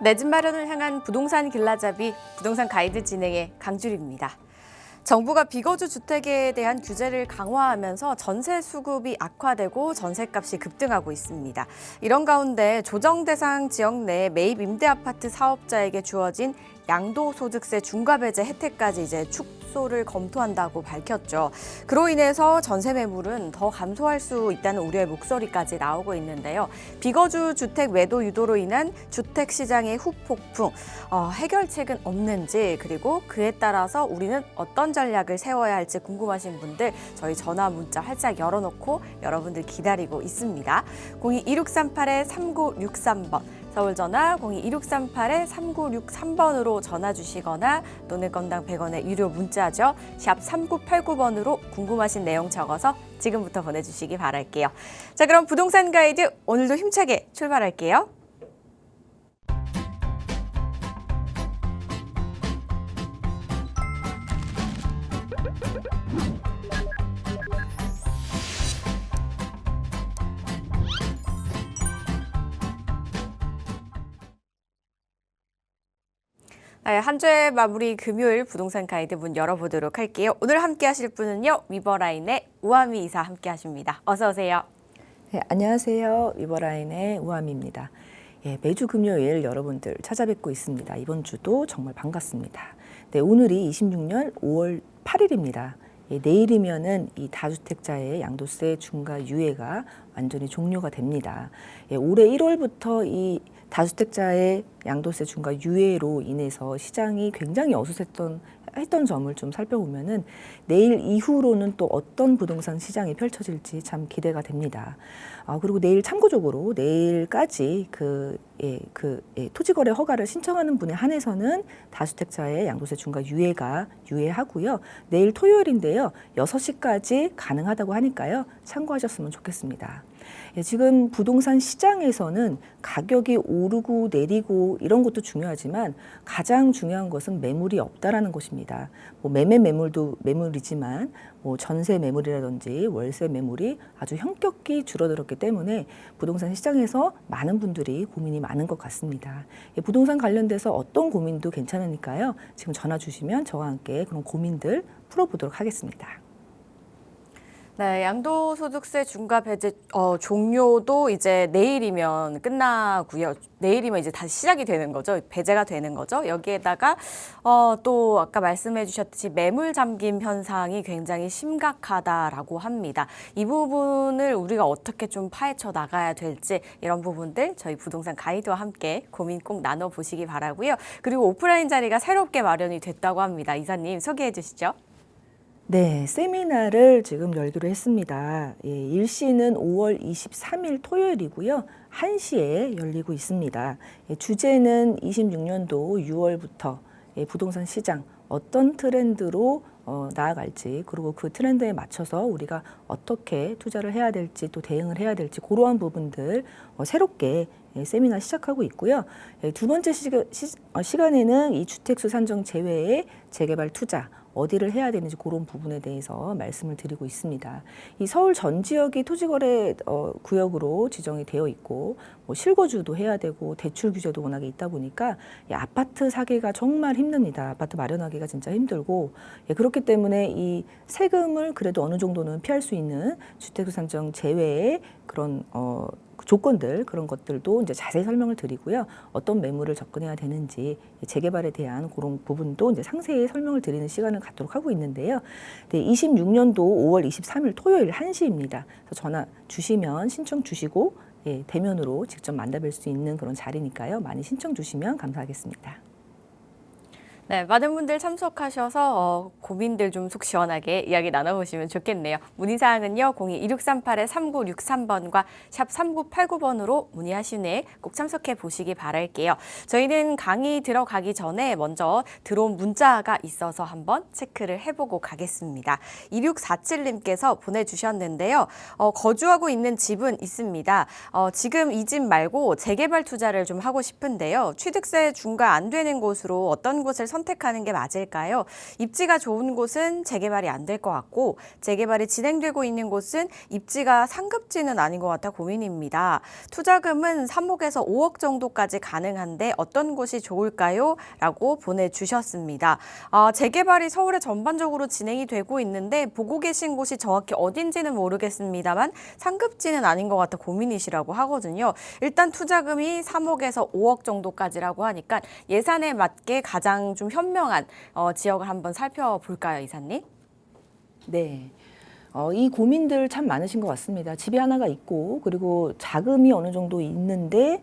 내 집 마련을 향한 부동산 길라잡이 부동산 가이드 진행의 강주리입니다. 정부가 비거주 주택에 대한 규제를 강화하면서 전세 수급이 악화되고 전세값이 급등하고 있습니다. 이런 가운데 조정 대상 지역 내 매입 임대 아파트 사업자에게 주어진 양도소득세 중과 배제 혜택까지 이제 축소를 검토한다고 밝혔죠. 그로 인해서 전세 매물은 더 감소할 수 있다는 우려의 목소리까지 나오고 있는데요. 비거주 주택 매도 유도로 인한 주택 시장의 후폭풍, 해결책은 없는지, 그리고 그에 따라서 우리는 어떤 전략을 세워야 할지 궁금하신 분들 저희 전화 문자 활짝 열어놓고 여러분들 기다리고 있습니다. 02-2638-3963번 서울 전화 02-2638-3963번으로 전화 주시거나 또는 건당 100원의 유료 문자죠. 샵 3989번으로 궁금하신 내용 적어서 지금부터 보내주시기 바랄게요. 자, 그럼 부동산 가이드 오늘도 힘차게 출발할게요. 네, 한 주의 마무리 금요일 부동산 가이드 문 열어보도록 할게요. 오늘 함께 하실 분은요. 위버라인의 우아미 이사 함께 하십니다. 어서 오세요. 네, 안녕하세요. 위버라인의 우아미입니다. 매주 금요일 여러분들 찾아뵙고 있습니다. 이번 주도 정말 반갑습니다. 네, 오늘이 26년 5월 8일입니다. 내일이면은 이 다주택자의 양도세 중과 유예가 완전히 종료가 됩니다. 올해 1월부터 이 다주택자의 양도세 중과 유예로 인해서 시장이 굉장히 어수선했던 점을 좀 살펴보면은 내일 이후로는 또 어떤 부동산 시장이 펼쳐질지 참 기대가 됩니다. 그리고 내일 참고적으로 내일까지 토지거래 허가를 신청하는 분에 한해서는 다주택자의 양도세 중과 유예가 유예하고요. 내일 토요일인데요. 6시까지 가능하다고 하니까요. 참고하셨으면 좋겠습니다. 지금 부동산 시장에서는 가격이 오르고 내리고 이런 것도 중요하지만 가장 중요한 것은 매물이 없다라는 것입니다. 매매 매물도 매물이지만 전세 매물이라든지 월세 매물이 아주 현격히 줄어들었기 때문에 부동산 시장에서 많은 분들이 고민이 많은 것 같습니다. 부동산 관련돼서 어떤 고민도 괜찮으니까요. 지금 전화 주시면 저와 함께 그런 고민들 풀어보도록 하겠습니다. 네, 양도소득세 중과 배제 종료도 이제 내일이면 끝나고요. 내일이면 이제 다시 시작이 되는 거죠. 배제가 되는 거죠. 여기에다가 또 아까 말씀해 주셨듯이 매물 잠김 현상이 굉장히 심각하다라고 합니다. 이 부분을 우리가 어떻게 좀 파헤쳐 나가야 될지 이런 부분들 저희 부동산 가이드와 함께 고민 꼭 나눠보시기 바라고요. 그리고 오프라인 자리가 새롭게 마련이 됐다고 합니다. 이사님 소개해 주시죠. 네, 세미나를 지금 열기로 했습니다. 일시는 5월 23일 토요일이고요. 1시에 열리고 있습니다. 주제는 26년도 6월부터 부동산 시장 어떤 트렌드로 나아갈지, 그리고 그 트렌드에 맞춰서 우리가 어떻게 투자를 해야 될지 또 대응을 해야 될지 그러한 부분들 새롭게 세미나 시작하고 있고요. 두 번째 시간에는 이 주택수 산정 제외의 재개발 투자 어디를 해야 되는지 그런 부분에 대해서 말씀을 드리고 있습니다. 이 서울 전 지역이 토지거래 구역으로 지정이 되어 있고 실거주도 해야 되고 대출 규제도 워낙에 있다 보니까 아파트 사기가 정말 힘듭니다. 아파트 마련하기가 진짜 힘들고 그렇기 때문에 이 세금을 그래도 어느 정도는 피할 수 있는 주택수 산정 제외의 그런 조건들 그런 것들도 이제 자세히 설명을 드리고요. 어떤 매물을 접근해야 되는지 재개발에 대한 그런 부분도 이제 상세히 설명을 드리는 시간을 갖도록 하고 있는데요. 네, 26년도 5월 23일 토요일 1시입니다. 그래서 전화 주시면 신청 주시고 대면으로 직접 만나뵐 수 있는 그런 자리니까요. 많이 신청 주시면 감사하겠습니다. 네, 많은 분들 참석하셔서 고민들 좀 속 시원하게 이야기 나눠보시면 좋겠네요. 문의사항은요. 02-2638-3963번과 샵 3989번으로 문의하시네 꼭 참석해 보시기 바랄게요. 저희는 강의 들어가기 전에 먼저 들어온 문자가 있어서 한번 체크를 해보고 가겠습니다. 2647님께서 보내주셨는데요. 거주하고 있는 집은 있습니다. 지금 이 집 말고 재개발 투자를 좀 하고 싶은데요. 취득세 중과 안 되는 곳으로 어떤 곳을 선택하는 게 맞을까요? 입지가 좋은 곳은 재개발이 안 될 것 같고 재개발이 진행되고 있는 곳은 입지가 상급지는 아닌 것 같아 고민입니다. 투자금은 3억에서 5억 정도까지 가능한데 어떤 곳이 좋을까요? 라고 보내주셨습니다. 재개발이 서울에 전반적으로 진행이 되고 있는데 보고 계신 곳이 정확히 어딘지는 모르겠습니다만 상급지는 아닌 것 같아 고민이시라고 하거든요. 일단 투자금이 3억에서 5억 정도까지라고 하니까 예산에 맞게 가장 좀 현명한 지역을 한번 살펴볼까요, 이사님? 네. 이 고민들 참 많으신 것 같습니다. 집이 하나가 있고 그리고 자금이 어느 정도 있는데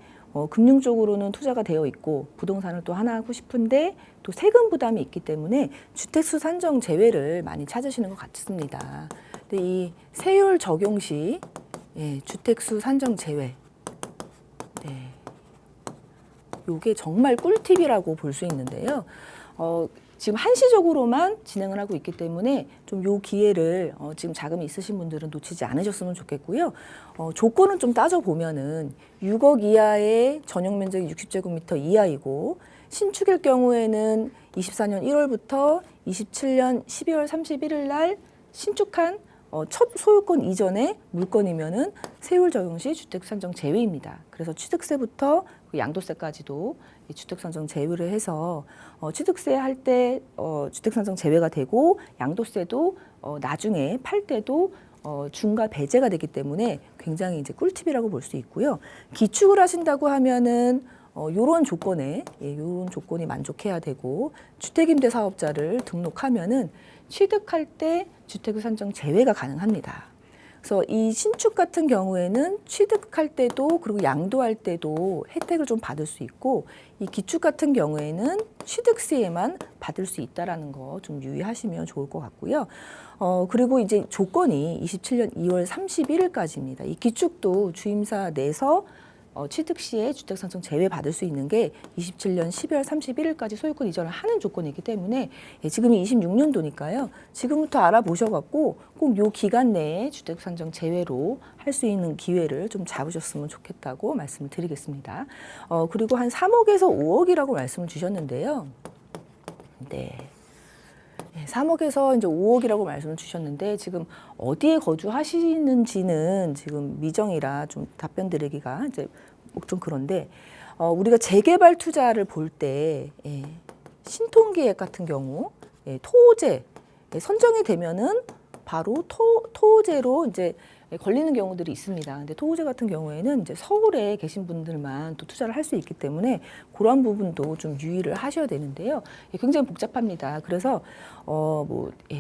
금융적으로는 투자가 되어 있고 부동산을 또 하나 하고 싶은데 또 세금 부담이 있기 때문에 주택수 산정 제외를 많이 찾으시는 것 같습니다. 근데 이 세율 적용 시 주택수 산정 제외, 이게 정말 꿀팁이라고 볼 수 있는데요. 지금 한시적으로만 진행을 하고 있기 때문에 좀 요 기회를 지금 자금이 있으신 분들은 놓치지 않으셨으면 좋겠고요. 조건은 좀 따져보면은 6억 이하의 전용 면적이 60제곱미터 이하이고 신축일 경우에는 24년 1월부터 27년 12월 31일 날 신축한 첫 소유권 이전의 물건이면은 세율 적용 시 주택 산정 제외입니다. 그래서 취득세부터 양도세까지도 주택 산정 제외를 해서 취득세 할 때 주택 산정 제외가 되고 양도세도 나중에 팔 때도 중과 배제가 되기 때문에 굉장히 이제 꿀팁이라고 볼 수 있고요. 기축을 하신다고 하면은 요런 조건에 요런 조건이 만족해야 되고 주택임대 사업자를 등록하면은 취득할 때 주택 산정 제외가 가능합니다. 그래서 이 신축 같은 경우에는 취득할 때도 그리고 양도할 때도 혜택을 좀 받을 수 있고 이 기축 같은 경우에는 취득세에만 받을 수 있다라는 거 좀 유의하시면 좋을 것 같고요. 그리고 이제 조건이 27년 2월 31일까지입니다. 이 기축도 주임사 내서 취득 시에 주택 산정 제외 받을 수 있는 게 27년 12월 31일까지 소유권 이전을 하는 조건이기 때문에 지금이 26년도니까요. 지금부터 알아보셔갖고 꼭 요 기간 내에 주택 산정 제외로 할 수 있는 기회를 좀 잡으셨으면 좋겠다고 말씀을 드리겠습니다. 그리고 한 3억에서 5억이라고 말씀을 주셨는데요. 네. 3억에서 이제 5억이라고 말씀을 주셨는데 지금 어디에 거주하시는지는 지금 미정이라 좀 답변 드리기가 이제 좀 그런데 우리가 재개발 투자를 볼 때 신통기획 같은 경우 토호제 선정이 되면은 바로 토호제로 이제 걸리는 경우들이 있습니다. 근데 토호제 같은 경우에는 이제 서울에 계신 분들만 또 투자를 할 수 있기 때문에 그런 부분도 좀 유의를 하셔야 되는데요. 굉장히 복잡합니다. 그래서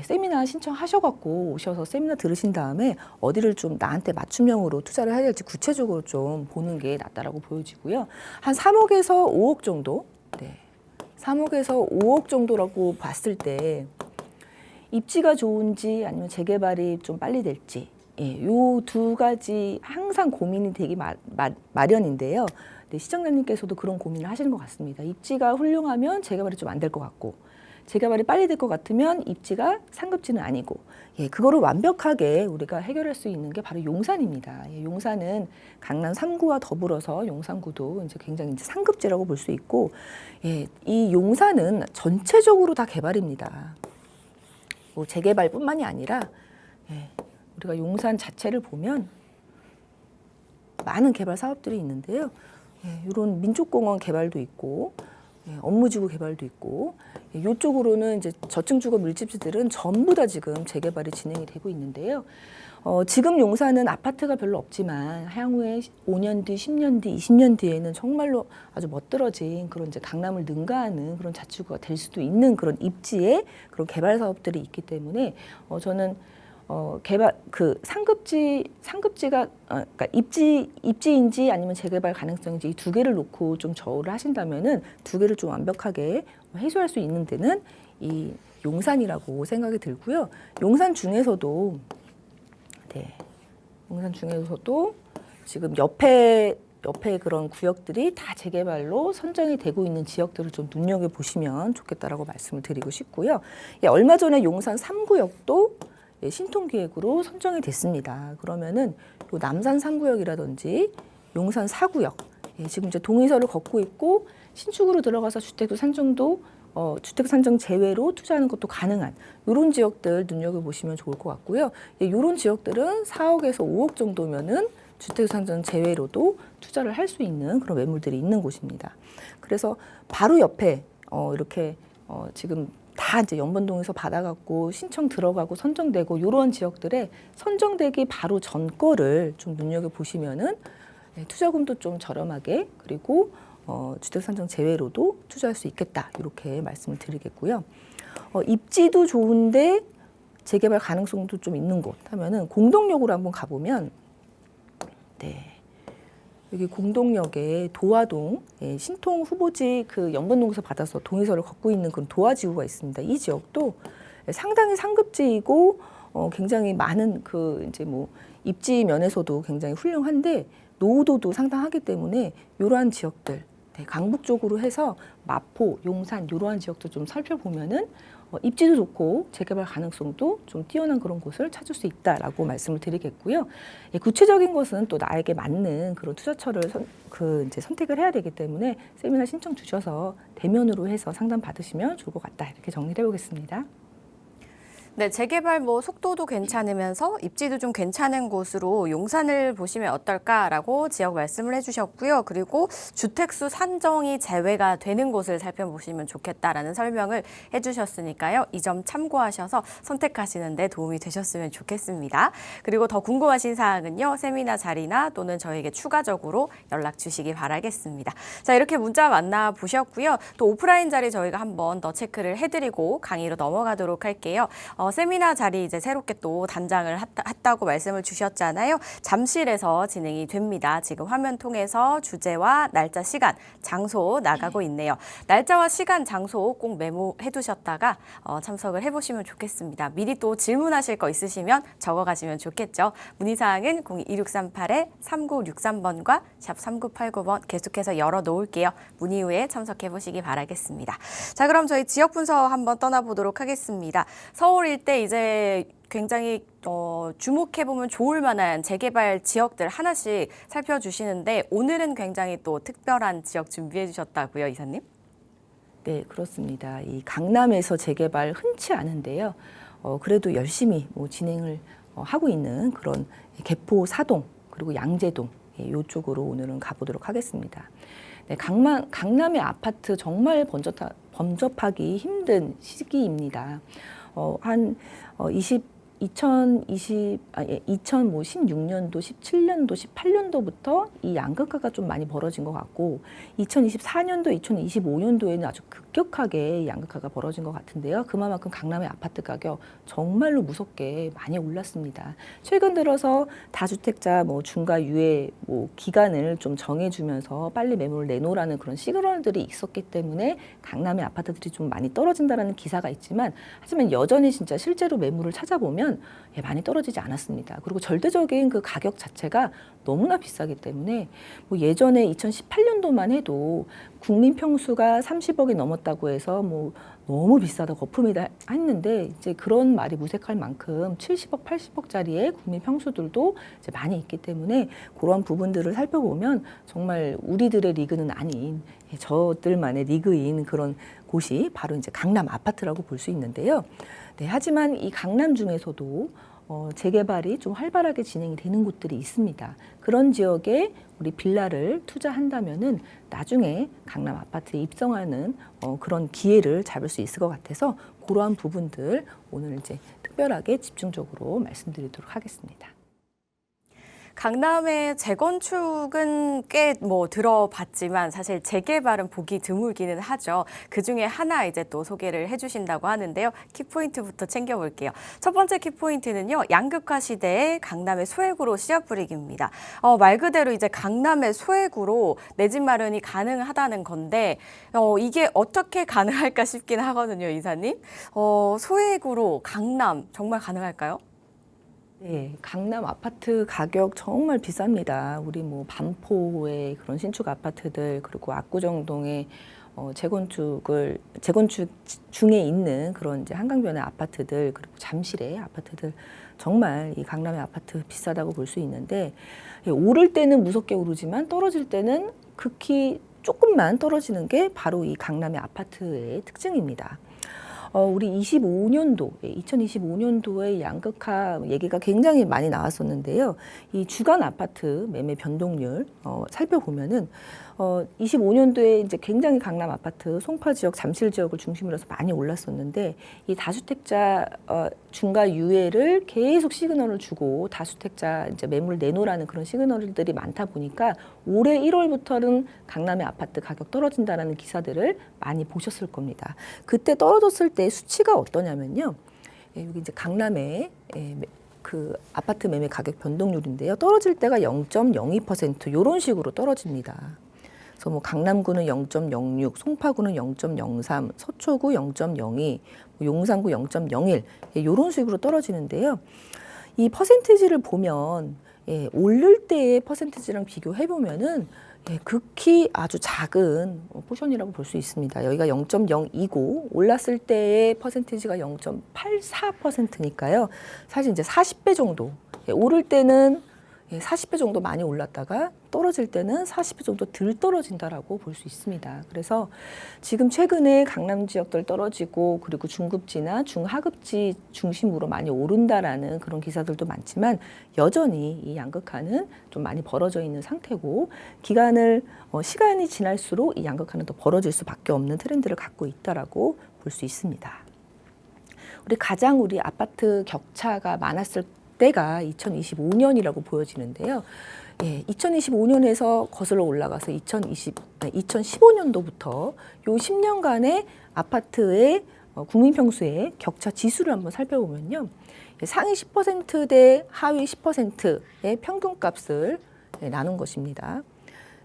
세미나 신청하셔갖고 오셔서 세미나 들으신 다음에 어디를 좀 나한테 맞춤형으로 투자를 해야 될지 구체적으로 좀 보는 게 낫다라고 보여지고요. 한 3억에서 5억 정도, 3억에서 5억 정도라고 봤을 때 입지가 좋은지 아니면 재개발이 좀 빨리 될지. 요 두 가지 항상 고민이 되기 마련인데요. 네, 시청자님께서도 그런 고민을 하시는 것 같습니다. 입지가 훌륭하면 재개발이 좀 안 될 것 같고 재개발이 빨리 될 것 같으면 입지가 상급지는 아니고 그거를 완벽하게 우리가 해결할 수 있는 게 바로 용산입니다. 용산은 강남 3구와 더불어서 용산구도 이제 굉장히 이제 상급지라고 볼 수 있고 이 용산은 전체적으로 다 개발입니다. 뭐 재개발뿐만이 아니라 우리가 용산 자체를 보면 많은 개발 사업들이 있는데요. 이런 민족공원 개발도 있고 업무지구 개발도 있고 이쪽으로는 이제 저층주거 밀집지들은 전부 다 지금 재개발이 진행이 되고 있는데요. 지금 용산은 아파트가 별로 없지만 향후에 5년 뒤, 10년 뒤, 20년 뒤에는 정말로 아주 멋들어진 그런 이제 강남을 능가하는 그런 자치구가 될 수도 있는 그런 입지에 그런 개발 사업들이 있기 때문에 저는 개발 상급지가 그러니까 입지인지 아니면 재개발 가능성인지 이 두 개를 놓고 좀 저울을 하신다면은 두 개를 좀 완벽하게 해소할 수 있는 데는 이 용산이라고 생각이 들고요. 용산 중에서도 지금 옆에 그런 구역들이 다 재개발로 선정이 되고 있는 지역들을 좀 눈여겨 보시면 좋겠다라고 말씀을 드리고 싶고요. 얼마 전에 용산 3구역도 신통기획으로 선정이 됐습니다. 그러면은 남산 3구역이라든지 용산 4구역 지금 이제 동의서를 걷고 있고 신축으로 들어가서 주택도 산정도 주택 산정 제외로 투자하는 것도 가능한 이런 지역들 눈여겨보시면 좋을 것 같고요. 이런 지역들은 4억에서 5억 정도면은 주택 산정 제외로도 투자를 할 수 있는 그런 매물들이 있는 곳입니다. 그래서 바로 옆에 이렇게 지금 다 이제 연번동에서 받아갖고 신청 들어가고 선정되고 이런 지역들에 선정되기 바로 전 거를 좀 눈여겨보시면은 투자금도 좀 저렴하게 그리고 주택 산정 제외로도 투자할 수 있겠다 이렇게 말씀을 드리겠고요. 입지도 좋은데 재개발 가능성도 좀 있는 곳 하면은 공동역으로 한번 가보면 여기 공동역에 도화동 신통 후보지 그 연번동에서 받아서 동의서를 걷고 있는 그런 도화지구가 있습니다. 이 지역도 상당히 상급지이고 굉장히 많은 그 이제 뭐 입지 면에서도 굉장히 훌륭한데 노후도도 상당하기 때문에 이러한 지역들 강북 쪽으로 해서 마포, 용산 이러한 지역도 좀 살펴보면은 입지도 좋고 재개발 가능성도 좀 뛰어난 그런 곳을 찾을 수 있다라고 말씀을 드리겠고요. 구체적인 것은 또 나에게 맞는 그런 투자처를 이제 선택을 해야 되기 때문에 세미나 신청 주셔서 대면으로 해서 상담 받으시면 좋을 것 같다 이렇게 정리를 해보겠습니다. 네, 재개발 뭐 속도도 괜찮으면서 입지도 좀 괜찮은 곳으로 용산을 보시면 어떨까라고 지역 말씀을 해주셨고요. 그리고 주택수 산정이 제외가 되는 곳을 살펴보시면 좋겠다라는 설명을 해주셨으니까요. 이 점 참고하셔서 선택하시는 데 도움이 되셨으면 좋겠습니다. 그리고 더 궁금하신 사항은요. 세미나 자리나 또는 저에게 추가적으로 연락 주시기 바라겠습니다. 자, 이렇게 문자 만나보셨고요. 또 오프라인 자리 저희가 한번 더 체크를 해드리고 강의로 넘어가도록 할게요. 세미나 자리 이제 새롭게 또 단장을 했다고 말씀을 주셨잖아요. 잠실에서 진행이 됩니다. 지금 화면 통해서 주제와 날짜, 시간, 장소 나가고 있네요. 날짜와 시간, 장소 꼭 메모해 두셨다가 참석을 해보시면 좋겠습니다. 미리 또 질문하실 거 있으시면 적어가시면 좋겠죠. 문의사항은 022638-3963번과 샵 3989번 계속해서 열어놓을게요. 문의 후에 참석해보시기 바라겠습니다. 자, 그럼 저희 지역 분석 한번 떠나보도록 하겠습니다. 서울 일대 이제 굉장히 주목해보면 좋을 만한 재개발 지역들 하나씩 살펴주시는데 오늘은 굉장히 또 특별한 지역 준비해 주셨다고요, 이사님? 네, 그렇습니다. 이 강남에서 재개발 흔치 않은데요. 그래도 열심히 뭐 진행을 하고 있는 그런 개포 사동 그리고 양재동 이쪽으로 오늘은 가보도록 하겠습니다. 네, 강남의 아파트 정말 범접하기 힘든 시기입니다. 2016년도, 17년도, 18년도부터 이 양극화가 좀 많이 벌어진 것 같고 2024년도, 2025년도에는 아주 급격하게 양극화가 벌어진 것 같은데요. 그만큼 강남의 아파트 가격 정말로 무섭게 많이 올랐습니다. 최근 들어서 다주택자 중과 유예 기간을 좀 정해주면서 빨리 매물을 내놓으라는 그런 시그널들이 있었기 때문에 강남의 아파트들이 좀 많이 떨어진다라는 기사가 있지만 하지만 여전히 진짜 실제로 매물을 찾아보면 많이 떨어지지 않았습니다. 그리고 절대적인 그 가격 자체가 너무나 비싸기 때문에 예전에 2018년도만 해도 국민 평수가 30억이 넘었다고 해서 너무 비싸다 거품이다 했는데 이제 그런 말이 무색할 만큼 70억, 80억짜리의 국민 평수들도 이제 많이 있기 때문에 그런 부분들을 살펴보면 정말 우리들의 리그는 아닌 저들만의 리그인 그런 곳이 바로 이제 강남 아파트라고 볼 수 있는데요. 네, 하지만 이 강남 중에서도 재개발이 좀 활발하게 진행이 되는 곳들이 있습니다. 그런 지역에 우리 빌라를 투자한다면은 나중에 강남 아파트에 입성하는 그런 기회를 잡을 수 있을 것 같아서 그러한 부분들 오늘 이제 특별하게 집중적으로 말씀드리도록 하겠습니다. 강남의 재건축은 꽤 들어봤지만 사실 재개발은 보기 드물기는 하죠. 그중에 하나 이제 또 소개를 해주신다고 하는데요. 키포인트부터 챙겨볼게요. 첫 번째 키포인트는요. 양극화 시대의 강남의 소액으로 씨앗 뿌리기입니다. 말 그대로 이제 강남의 소액으로 내 집 마련이 가능하다는 건데 이게 어떻게 가능할까 싶긴 하거든요, 이사님. 소액으로 강남 정말 가능할까요? 네, 강남 아파트 가격 정말 비쌉니다. 우리 반포의 그런 신축 아파트들 그리고 압구정동의 재건축 중에 있는 그런 이제 한강변의 아파트들 그리고 잠실의 아파트들 정말 이 강남의 아파트 비싸다고 볼 수 있는데 오를 때는 무섭게 오르지만 떨어질 때는 극히 조금만 떨어지는 게 바로 이 강남의 아파트의 특징입니다. 우리 2025년도의 양극화 얘기가 굉장히 많이 나왔었는데요. 이 주간 아파트 매매 변동률 살펴보면은 25년도에 이제 굉장히 강남 아파트 송파 지역, 잠실 지역을 중심으로 해서 많이 올랐었는데 이 다주택자 중과 유예를 계속 시그널을 주고 다주택자 이제 매물 내놓으라는 그런 시그널들이 많다 보니까 올해 1월부터는 강남의 아파트 가격 떨어진다라는 기사들을 많이 보셨을 겁니다. 그때 떨어졌을 때 수치가 어떠냐면요. 여기 이제 강남의 그 아파트 매매 가격 변동률인데요. 떨어질 때가 0.02% 이런 식으로 떨어집니다. 그래서 뭐 강남구는 0.06, 송파구는 0.03, 서초구 0.02, 용산구 0.01 이런 식으로 떨어지는데요. 이 퍼센티지를 보면 오를 때의 퍼센티지랑 비교해 보면은 극히 아주 작은 포션이라고 볼 수 있습니다. 여기가 0.02고 올랐을 때의 퍼센티지가 0.84%니까요. 사실 이제 40배 정도 오를 때는 40배 정도 많이 올랐다가 떨어질 때는 40배 정도 덜 떨어진다라고 볼 수 있습니다. 그래서 지금 최근에 강남 지역들 떨어지고 그리고 중급지나 중하급지 중심으로 많이 오른다라는 그런 기사들도 많지만 여전히 이 양극화는 좀 많이 벌어져 있는 상태고 시간이 지날수록 이 양극화는 더 벌어질 수밖에 없는 트렌드를 갖고 있다라고 볼 수 있습니다. 우리 아파트 격차가 많았을 때가 2025년이라고 보여지는데요. 2025년에서 거슬러 올라가서 2015년도부터 요 10년간의 아파트의 국민평수의 격차 지수를 한번 살펴보면요. 상위 10% 대 하위 10%의 평균값을 나눈 것입니다.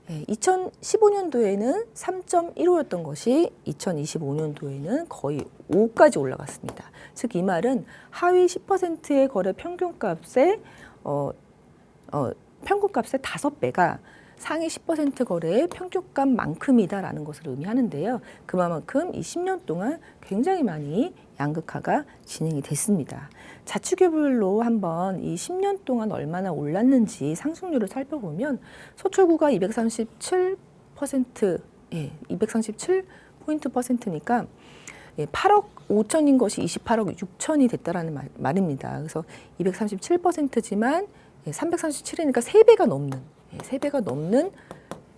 2015년도에는 3.15였던 것이 2025년도에는 거의 5까지 올라갔습니다. 즉 이 말은 하위 10%의 거래 평균값의 5배가 상위 10% 거래의 평균값만큼이다라는 것을 의미하는데요. 그만큼 이 10년 동안 굉장히 많이 양극화가 진행이 됐습니다. 자치구별로 한번 이 10년 동안 얼마나 올랐는지 상승률을 살펴보면 서초구가 237%, 237%니까 8억 5천인 것이 28억 6천이 됐다라는 말입니다. 그래서 237%지만 337이니까 3배가 넘는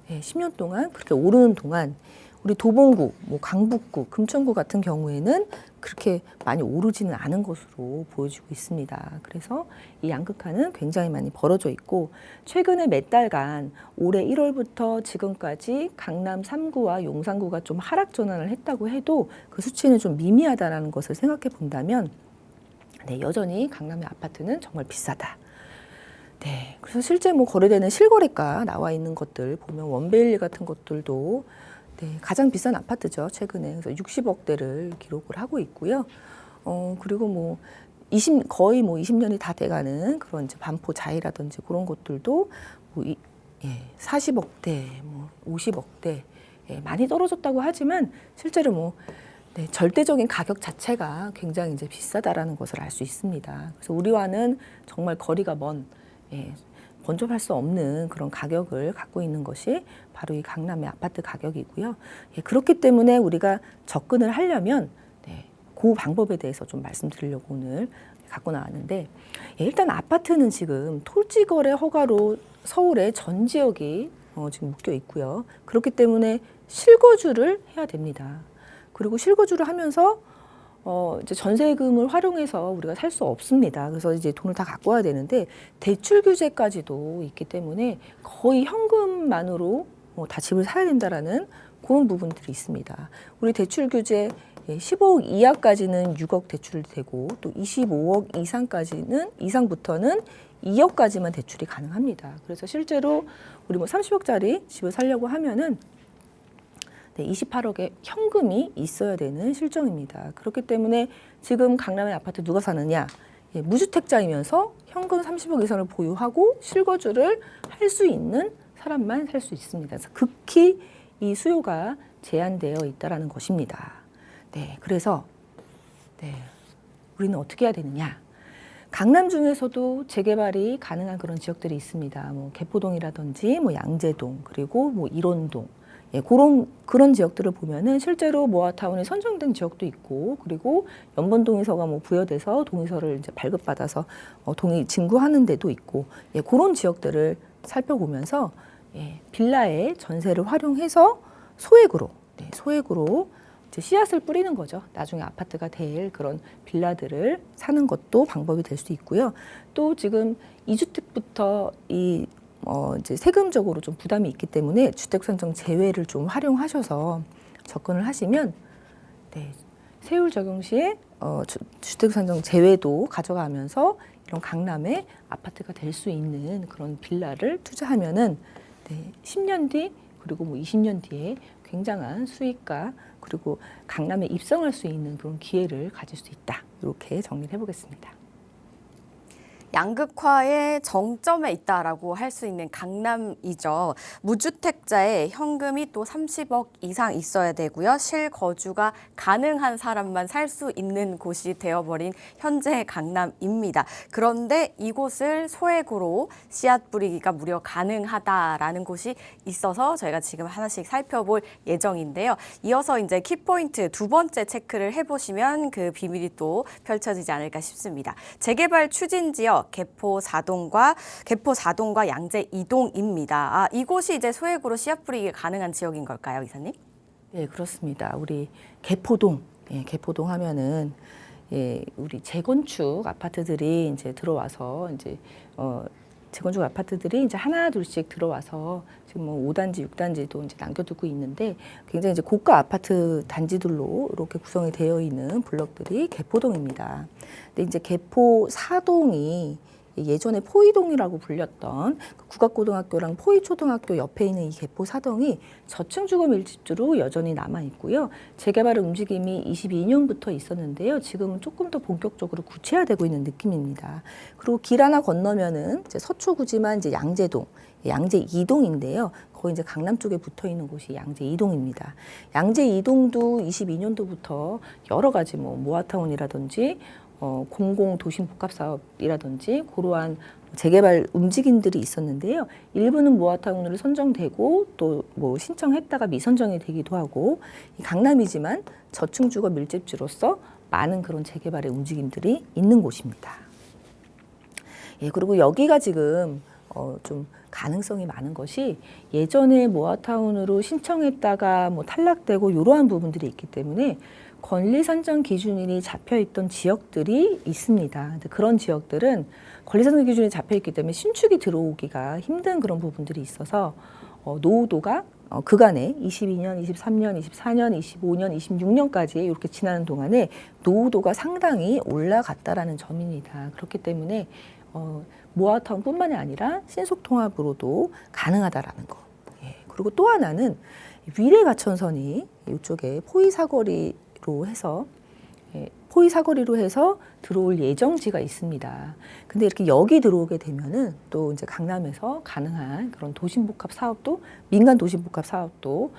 10년 동안 그렇게 오르는 동안 우리 도봉구, 강북구, 금천구 같은 경우에는 그렇게 많이 오르지는 않은 것으로 보여지고 있습니다. 그래서 이 양극화는 굉장히 많이 벌어져 있고 최근에 몇 달간 올해 1월부터 지금까지 강남 3구와 용산구가 좀 하락 전환을 했다고 해도 그 수치는 좀 미미하다라는 것을 생각해 본다면 여전히 강남의 아파트는 정말 비싸다. 그래서 실제 거래되는 실거래가 나와 있는 것들 보면 원베일리 같은 것들도 가장 비싼 아파트죠. 최근에. 그래서 60억대를 기록을 하고 있고요. 그리고 거의 20년이 다 돼가는 그런 이제 반포 자이라든지 그런 것들도 40억대, 50억대 많이 떨어졌다고 하지만 실제로 절대적인 가격 자체가 굉장히 이제 비싸다라는 것을 알 수 있습니다. 그래서 우리와는 정말 거리가 먼 번접할 수 없는 그런 가격을 갖고 있는 것이 바로 이 강남의 아파트 가격이고요. 그렇기 때문에 우리가 접근을 하려면 그 방법에 대해서 좀 말씀드리려고 오늘 갖고 나왔는데 일단 아파트는 지금 토지거래 허가로 서울의 전 지역이 지금 묶여 있고요. 그렇기 때문에 실거주를 해야 됩니다. 그리고 실거주를 하면서 이제 전세금을 활용해서 우리가 살 수 없습니다. 그래서 이제 돈을 다 갖고 와야 되는데 대출 규제까지도 있기 때문에 거의 현금만으로 다 집을 사야 된다라는 그런 부분들이 있습니다. 우리 대출 규제 15억 이하까지는 6억 대출이 되고 또 25억 이상부터는 2억까지만 대출이 가능합니다. 그래서 실제로 우리 30억짜리 집을 살려고 하면은 28억의 현금이 있어야 되는 실정입니다. 그렇기 때문에 지금 강남의 아파트 누가 사느냐? 무주택자이면서 현금 30억 이상을 보유하고 실거주를 할 수 있는 사람만 살 수 있습니다. 그래서 극히 이 수요가 제한되어 있다는 것입니다. 그래서 우리는 어떻게 해야 되느냐? 강남 중에서도 재개발이 가능한 그런 지역들이 있습니다. 개포동이라든지 양재동 그리고 일원동 예, 그런 지역들을 보면은 실제로 모아타운에 선정된 지역도 있고, 그리고 연번 동의서가 뭐 부여돼서 동의서를 이제 발급받아서 동의 진구하는 데도 있고, 예, 그런 지역들을 살펴보면서 예, 빌라의 전세를 활용해서 소액으로 이제 씨앗을 뿌리는 거죠. 나중에 아파트가 될 그런 빌라들을 사는 것도 방법이 될 수 있고요. 또 지금 2주택부터 이제 세금적으로 좀 부담이 있기 때문에 주택 선정 제외를 좀 활용하셔서 접근을 하시면 네, 세율 적용 시에 주택 선정 제외도 가져가면서 이런 강남의 아파트가 될 수 있는 그런 빌라를 투자하면은 네, 10년 뒤 그리고 뭐 20년 뒤에 굉장한 수익과 그리고 강남에 입성할 수 있는 그런 기회를 가질 수 있다. 이렇게 정리를 해보겠습니다. 양극화의 정점에 있다라고 할 수 있는 강남이죠. 무주택자의 현금이 또 30억 이상 있어야 되고요. 실거주가 가능한 사람만 살 수 있는 곳이 되어버린 현재 강남입니다. 그런데 이곳을 소액으로 씨앗 뿌리기가 무려 가능하다라는 곳이 있어서 저희가 지금 하나씩 살펴볼 예정인데요. 이어서 이제 키포인트 두 번째 체크를 해보시면 그 비밀이 또 펼쳐지지 않을까 싶습니다. 재개발 추진 지역 개포 4동과 양재 2동입니다. 이곳이 이제 소액으로 씨앗 뿌리기 가능한 지역인 걸까요, 이사님? 네, 그렇습니다. 우리 개포동, 개포동 하면은 우리 재건축 아파트들이 이제 들어와서 이제 재건축 아파트들이 이제 하나 둘씩 들어와서 지금 뭐 5단지, 6단지도 이제 남겨두고 있는데 굉장히 이제 고가 아파트 단지들로 이렇게 구성이 되어 있는 블록들이 개포동입니다. 근데 이제 개포 4동이 예전에 포이동이라고 불렸던 국악고등학교랑 포이초등학교 옆에 있는 이 개포 4동이 저층 주거 밀집지로 여전히 남아 있고요. 재개발 움직임이 22년부터 있었는데요. 지금은 조금 더 본격적으로 구체화되고 있는 느낌입니다. 그리고 길 하나 건너면은 이제 서초구지만 이제 양재동, 양재 2동인데요. 거의 이제 강남 쪽에 붙어 있는 곳이 양재 2동입니다. 양재 2동도 22년도부터 여러 가지 뭐 모아타운이라든지 공공도심복합사업이라든지 그러한 재개발 움직임들이 있었는데요. 일부는 모아타운으로 선정되고 또 뭐 신청했다가 미선정이 되기도 하고 강남이지만 저층주거 밀집지로서 많은 그런 재개발의 움직임들이 있는 곳입니다. 예, 그리고 여기가 지금 좀 가능성이 많은 것이 예전에 모아타운으로 신청했다가 뭐 탈락되고 이러한 부분들이 있기 때문에 권리 선정 기준이 잡혀있던 지역들이 있습니다. 근데 그런 지역들은 권리 선정 기준이 잡혀있기 때문에 신축이 들어오기가 힘든 그런 부분들이 있어서 노후도가 그간에 22년, 23년, 24년, 25년, 26년까지 이렇게 지나는 동안에 노후도가 상당히 올라갔다라는 점입니다. 그렇기 때문에 모아타운뿐만이 아니라 신속통합으로도 가능하다라는 거. 예. 그리고 또 하나는 위례가천선이 이쪽에 포위사거리로 해서 들어올 예정지가 있습니다. 근데 이렇게 여기 들어오게 되면은 또 이제 강남에서 가능한 그런 도심복합 사업도 민간 도심복합 사업도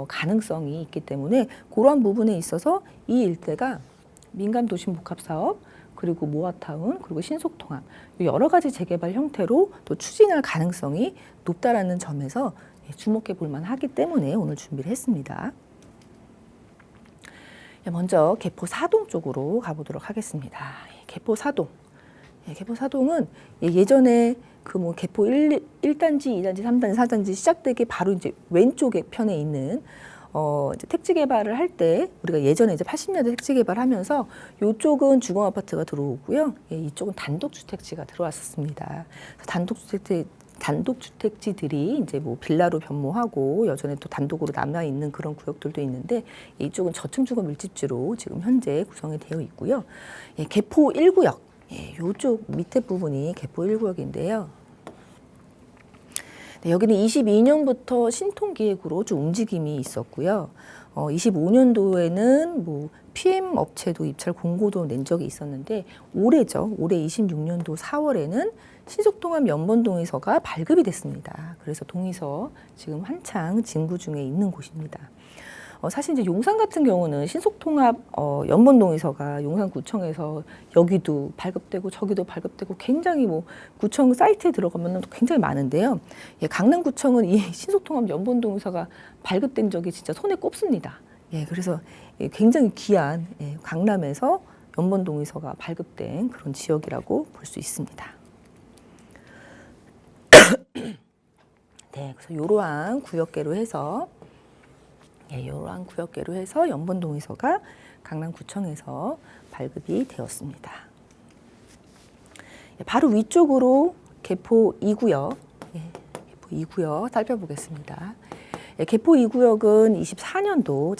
가능성이 있기 때문에 그러한 부분에 있어서 이 일대가 민간 도심복합 사업 그리고 모아타운 그리고 신속통합 여러 가지 재개발 형태로 또 추진할 가능성이 높다라는 점에서 주목해 볼 만하기 때문에 오늘 준비를 했습니다. 먼저 개포 4동 쪽으로 가보도록 하겠습니다. 개포 4동. 개포 4동은 예전에 그 뭐 개포 1단지, 2단지, 3단지, 4단지 시작되기 바로 이제 왼쪽에 편에 있는 이제 택지 개발을 할 때 우리가 예전에 이제 80년대 택지 개발하면서 이쪽은 주거 아파트가 들어오고요. 이쪽은 단독주택지가 들어왔었습니다. 단독주택지들이 이제 뭐 빌라로 변모하고 여전히 또 단독으로 남아 있는 그런 구역들도 있는데 이쪽은 저층주거 밀집지로 지금 현재 구성이 되어 있고요. 개포 1구역, 이쪽 밑에 부분이 개포 1구역인데요. 여기는 22년부터 신통기획으로 좀 움직임이 있었고요. 25년도에는 뭐 PM 업체도 입찰 공고도 낸 적이 있었는데 올해죠. 올해 26년도 4월에는 신속통합 연번동의서가 발급이 됐습니다. 그래서 동의서 지금 한창 진구 중에 있는 곳입니다. 사실 이제 용산 같은 경우는 신속통합 연번동의서가 용산구청에서 여기도 발급되고 저기도 발급되고 굉장히 뭐 구청 사이트에 들어가면 굉장히 많은데요. 예, 강남구청은 이 신속통합 연번동의서가 발급된 적이 진짜 손에 꼽습니다. 예, 그래서 굉장히 귀한 강남에서 연번동의서가 발급된 그런 지역이라고 볼 수 있습니다. 네, 그래서 이러한 구역계로 해서 연번동의서가 강남구청에서 발급이 되었습니다. 바로 위쪽으로 개포 2구역, 개포 2구역 살펴보겠습니다. 개포 2구역은 24년도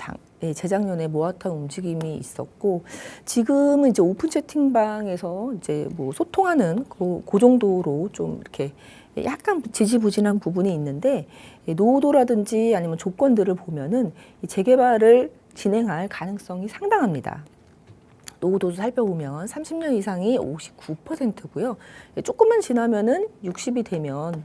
재작년에 모아타운 움직임이 있었고, 지금은 이제 오픈 채팅방에서 이제 뭐 소통하는 그 정도로 좀 이렇게 약간 지지부진한 부분이 있는데, 노후도라든지 아니면 조건들을 보면은 재개발을 진행할 가능성이 상당합니다. 노후도도 살펴보면 30년 이상이 59%고요. 조금만 지나면은 60이 되면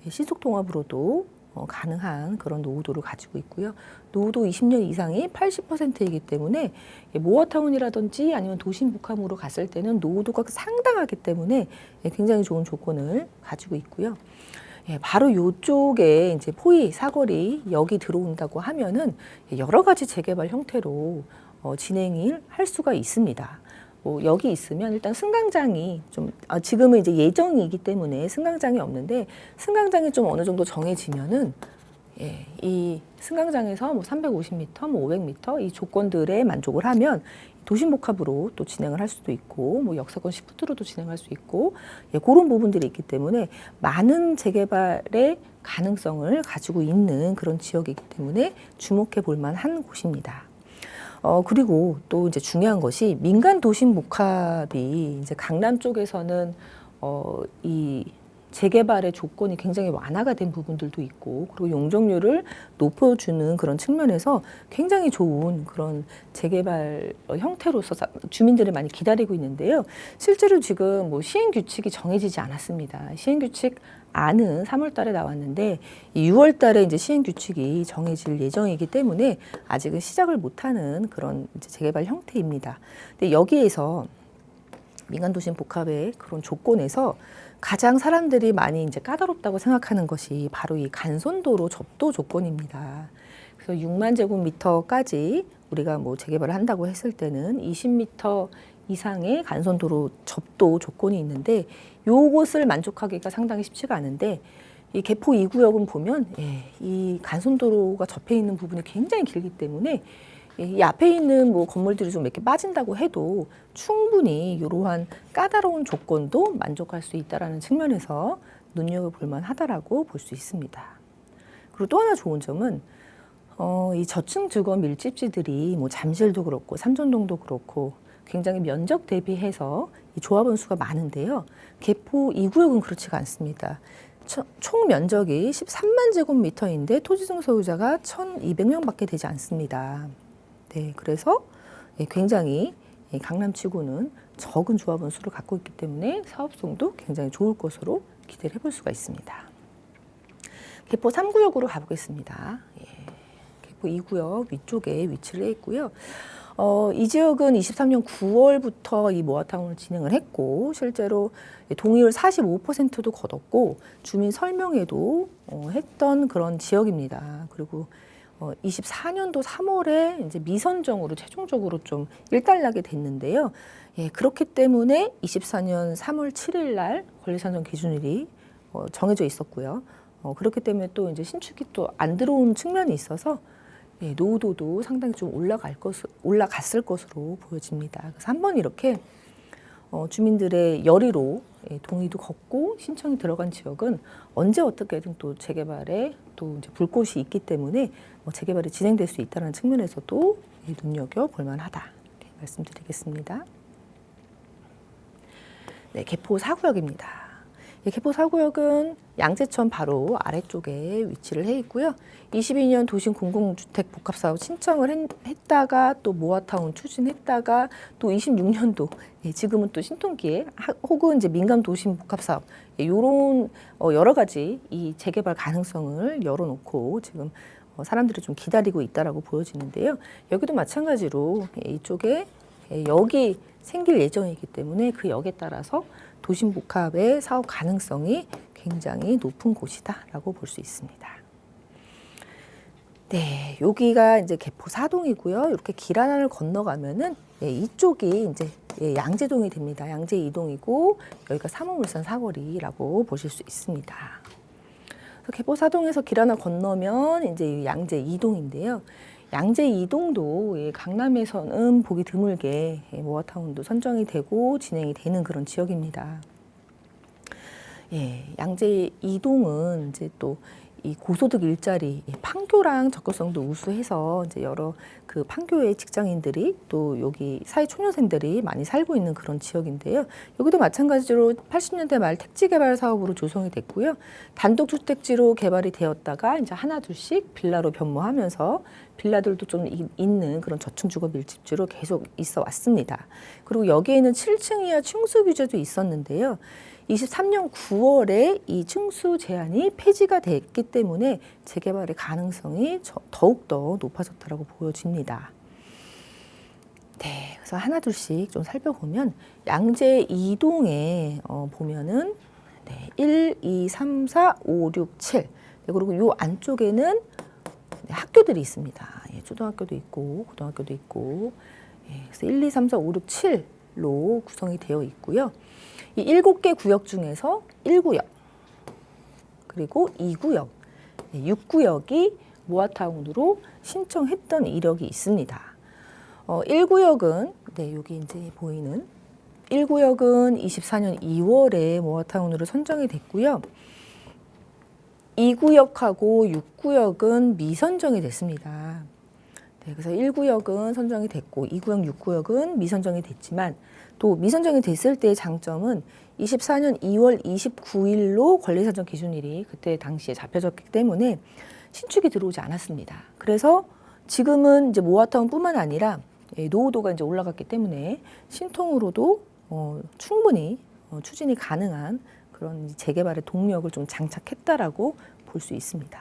신속통합으로도 가능한 그런 노후도를 가지고 있고요. 노후도 20년 이상이 80%이기 때문에 모아타운이라든지 아니면 도심 북함으로 갔을 때는 노후도가 상당하기 때문에 굉장히 좋은 조건을 가지고 있고요. 바로 이쪽에 이제 포위 사거리 여기 들어온다고 하면은 여러 가지 재개발 형태로 진행을 할 수가 있습니다. 여기 있으면 일단 승강장이 좀 지금은 이제 예정이기 때문에 승강장이 없는데, 승강장이 좀 어느 정도 정해지면은 이 승강장에서 뭐 350m, 뭐 500m 이 조건들에 만족을 하면 도심복합으로 또 진행을 할 수도 있고, 뭐 역사권 시프트로도 진행할 수 있고, 그런 부분들이 있기 때문에 많은 재개발의 가능성을 가지고 있는 그런 지역이기 때문에 주목해 볼 만한 곳입니다. 그리고 또 이제 중요한 것이 민간 도심 복합이 이제 강남 쪽에서는 이 재개발의 조건이 굉장히 완화가 된 부분들도 있고, 그리고 용적률을 높여주는 그런 측면에서 굉장히 좋은 그런 재개발 형태로서 주민들이 많이 기다리고 있는데요. 실제로 지금 뭐 시행 규칙이 정해지지 않았습니다. 시행 규칙 안은 3월 달에 나왔는데 6월 달에 이제 시행 규칙이 정해질 예정이기 때문에 아직은 시작을 못하는 그런 이제 재개발 형태입니다. 근데 여기에서 민간 도심 복합의 그런 조건에서 가장 사람들이 많이 이제 까다롭다고 생각하는 것이 바로 이 간선도로 접도 조건입니다. 그래서 6만 제곱미터까지 우리가 뭐 재개발을 한다고 했을 때는 20m 이상의 간선도로 접도 조건이 있는데, 요것을 만족하기가 상당히 쉽지가 않은데, 이 개포 2구역은 보면 이 간선도로가 접해 있는 부분이 굉장히 길기 때문에 이 앞에 있는 뭐 건물들이 좀 이렇게 빠진다고 해도 충분히 이러한 까다로운 조건도 만족할 수 있다라는 측면에서 눈여겨볼 만하다라고 볼 수 있습니다. 그리고 또 하나 좋은 점은 이 저층 주거 밀집지들이 뭐 잠실도 그렇고 삼전동도 그렇고 굉장히 면적 대비해서 이 조합원 수가 많은데요. 개포 2구역은 그렇지가 않습니다. 총 면적이 13만 제곱미터인데 토지등 소유자가 1,200명밖에 되지 않습니다. 네, 그래서 굉장히 강남치고는 적은 조합원 수를 갖고 있기 때문에 사업성도 굉장히 좋을 것으로 기대를 해볼 수가 있습니다. 개포 3구역으로 가보겠습니다. 개포 2구역 위쪽에 위치를 해 있고요. 이 지역은 23년 9월부터 이 모아타운을 진행을 했고, 실제로 동의율 45%도 거뒀고, 주민 설명회도 했던 그런 지역입니다. 그리고 24년도 3월에 이제 미선정으로 최종적으로 좀 일단락이 됐는데요. 그렇기 때문에 24년 3월 7일 날 권리산정 기준일이 정해져 있었고요. 그렇기 때문에 또 이제 신축이 또 안 들어온 측면이 있어서 노후도도 상당히 좀 올라갔을 것으로 보여집니다. 그래서 한번 이렇게 주민들의 열의로 동의도 걷고 신청이 들어간 지역은 언제 어떻게든 또 재개발에 또 이제 불꽃이 있기 때문에 재개발이 진행될 수 있다는 측면에서도 눈여겨 볼 만하다 말씀드리겠습니다. 네, 개포 4구역입니다. 개포 4구역은 양재천 바로 아래쪽에 위치를 해 있고요. 22년 도심 공공주택 복합사업 신청을 했다가 또 모아타운 추진했다가 또 26년도 지금은 또 신통기에 혹은 이제 민간 도심 복합사업 이런 여러 가지 이 재개발 가능성을 열어놓고 지금 사람들이 좀 기다리고 있다라고 보여지는데요. 여기도 마찬가지로 이쪽에 역이 생길 예정이기 때문에 그 역에 따라서 도심복합의 사업 가능성이 굉장히 높은 곳이다라고 볼 수 있습니다. 네, 여기가 이제 개포 사동이고요. 이렇게 길 하나를 건너가면은 이쪽이 이제 양재동이 됩니다. 양재 2동이고 여기가 삼호물산 사거리라고 보실 수 있습니다. 그래서 개포 사동에서 길 하나 건너면 이제 양재 2동인데요. 양재 2동도 강남에서는 보기 드물게 모아타운도 선정이 되고 진행이 되는 그런 지역입니다. 양재 2동은 이제 또 이 고소득 일자리, 판교랑 접근성도 우수해서 이제 여러 그 판교의 직장인들이 또 여기 사회초년생들이 많이 살고 있는 그런 지역인데요. 여기도 마찬가지로 80년대 말 택지 개발 사업으로 조성이 됐고요. 단독주택지로 개발이 되었다가 이제 하나 둘씩 빌라로 변모하면서 빌라들도 좀 있는 그런 저층주거 밀집지로 계속 있어 왔습니다. 그리고 여기에는 7층 이하 층수 규제도 있었는데요. 23년 9월에 이 층수 제한이 폐지가 됐기 때문에 재개발의 가능성이 더욱더 높아졌다고 보여집니다. 네, 그래서 하나 둘씩 좀 살펴보면 양재 2동에 보면은 1, 2, 3, 4, 5, 6, 7 그리고 이 안쪽에는 학교들이 있습니다. 초등학교도 있고 고등학교도 있고 그래서 1, 2, 3, 4, 5, 6, 7로 구성이 되어 있고요. 이 7개 구역 중에서 1구역, 그리고 2구역, 6구역이 모아타운으로 신청했던 이력이 있습니다. 1구역은, 여기 이제 보이는 1구역은 24년 2월에 모아타운으로 선정이 됐고요. 2구역하고 6구역은 미선정이 됐습니다. 그래서 1구역은 선정이 됐고 2구역, 6구역은 미선정이 됐지만 또 미선정이 됐을 때의 장점은 24년 2월 29일로 권리사정 기준일이 그때 당시에 잡혀졌기 때문에 신축이 들어오지 않았습니다. 그래서 지금은 이제 모아타운뿐만 아니라 노후도가 이제 올라갔기 때문에 신통으로도 충분히 추진이 가능한 그런 재개발의 동력을 좀 장착했다라고 볼 수 있습니다.